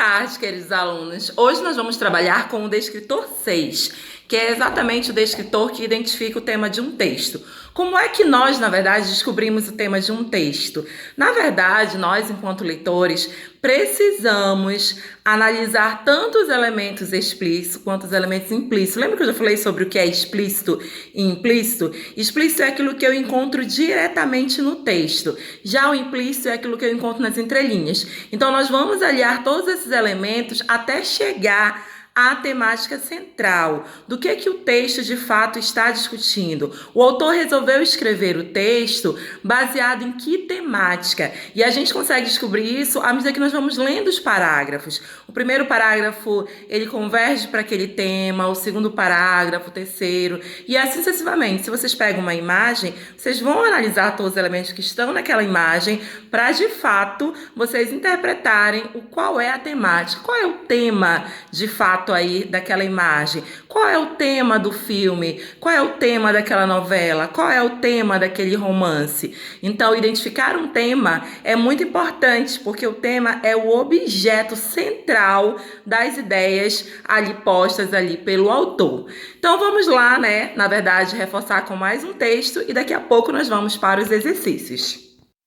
tarde, queridos alunos. Hoje nós vamos trabalhar com o descritor 6, que é exatamente o descritor que identifica o tema de um texto. Como é que nós, na verdade, descobrimos o tema de um texto? Na verdade, nós, enquanto leitores, precisamos analisar tanto os elementos explícitos quanto os elementos implícitos. Lembra que eu já falei sobre o que é explícito e implícito? Explícito é aquilo que eu encontro diretamente no texto. Já o implícito é aquilo que eu encontro nas entrelinhas. Então, nós vamos aliar todos esses elementos até chegar à temática central, do que o texto de fato está discutindo. O autor resolveu escrever o texto baseado em que temática? E a gente consegue descobrir isso à medida que nós vamos lendo os parágrafos. O primeiro parágrafo, ele converge para aquele tema, o segundo parágrafo, o terceiro, e assim sucessivamente. Se vocês pegam uma imagem, vocês vão analisar todos os elementos que estão naquela imagem para, de fato, vocês interpretarem qual é a temática, qual é o tema, de fato, aí daquela imagem, qual é o tema do filme, qual é o tema daquela novela, qual é o tema daquele romance. Então, identificar um tema é muito importante, porque o tema é o objeto central das ideias ali postas ali pelo autor. Então, vamos lá, né, na verdade, reforçar com mais um texto e daqui a pouco nós vamos para os exercícios.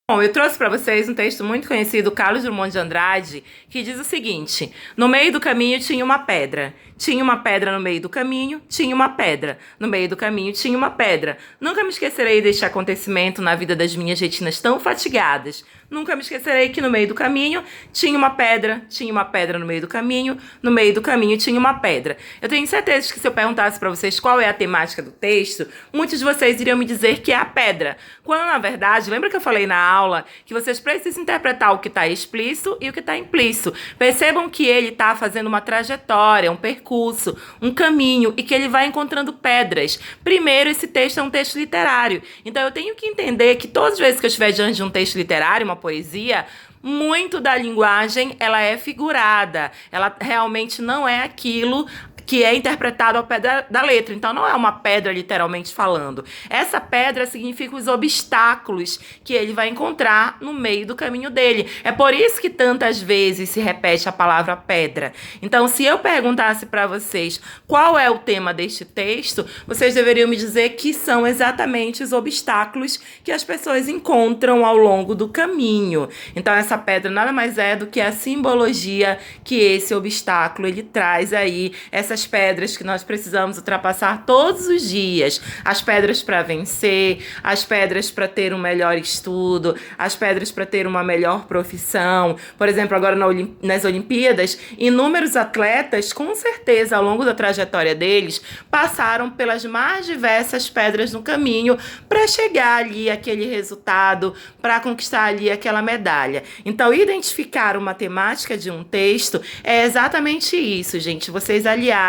Bom, eu trouxe para vocês um texto muito conhecido, Carlos Drummond de Andrade, que diz o seguinte: no meio do caminho tinha uma pedra. Tinha uma pedra no meio do caminho, tinha uma pedra. No meio do caminho tinha uma pedra. Nunca me esquecerei deste acontecimento na vida das minhas retinas tão fatigadas. Nunca me esquecerei que no meio do caminho tinha uma pedra no meio do caminho tinha uma pedra. Eu tenho certeza que se eu perguntasse para vocês qual é a temática do texto, muitos de vocês iriam me dizer que é a pedra. Quando, na verdade, lembra que eu falei na aula que vocês precisam interpretar o que está explícito e o que está implícito. Percebam que ele está fazendo uma trajetória, um percurso, um caminho e que ele vai encontrando pedras. Primeiro, esse texto é um texto literário. Então, eu tenho que entender que todas as vezes que eu estiver diante de um texto literário, uma poesia, muito da linguagem ela é figurada. Ela realmente não é aquilo que é interpretado ao pé da letra. Então, não é uma pedra literalmente falando. Essa pedra significa os obstáculos que ele vai encontrar no meio do caminho dele. É por isso que tantas vezes se repete a palavra pedra. Então, se eu perguntasse para vocês qual é o tema deste texto, vocês deveriam me dizer que são exatamente os obstáculos que as pessoas encontram ao longo do caminho. Então, essa pedra nada mais é do que a simbologia que esse obstáculo ele traz aí, essas pedras que nós precisamos ultrapassar todos os dias, as pedras para vencer, as pedras para ter um melhor estudo, as pedras para ter uma melhor profissão. Por exemplo, agora nas Olimpíadas, inúmeros atletas, com certeza, ao longo da trajetória deles, passaram pelas mais diversas pedras no caminho para chegar ali aquele resultado, para conquistar ali aquela medalha. Então, identificar uma temática de um texto é exatamente isso, gente. Vocês aliarem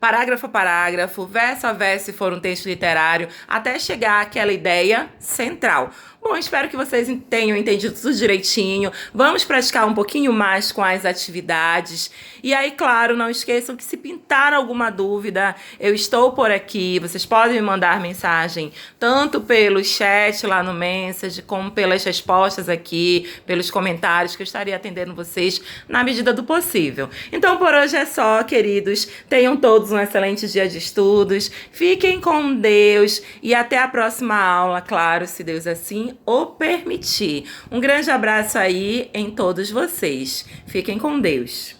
parágrafo a parágrafo, verso a verso, se for um texto literário, até chegar àquela ideia central. Bom, espero que vocês tenham entendido tudo direitinho. Vamos praticar um pouquinho mais com as atividades. E aí, claro, não esqueçam que se pintar alguma dúvida, eu estou por aqui. Vocês podem me mandar mensagem tanto pelo chat lá no Message, como pelas respostas aqui, pelos comentários, que eu estarei atendendo vocês na medida do possível. Então, por hoje é só, queridos. Tenham todos um excelente dia de estudos. Fiquem com Deus e até a próxima aula, claro, se Deus assim o permitir. Um grande abraço aí em todos vocês. Fiquem com Deus.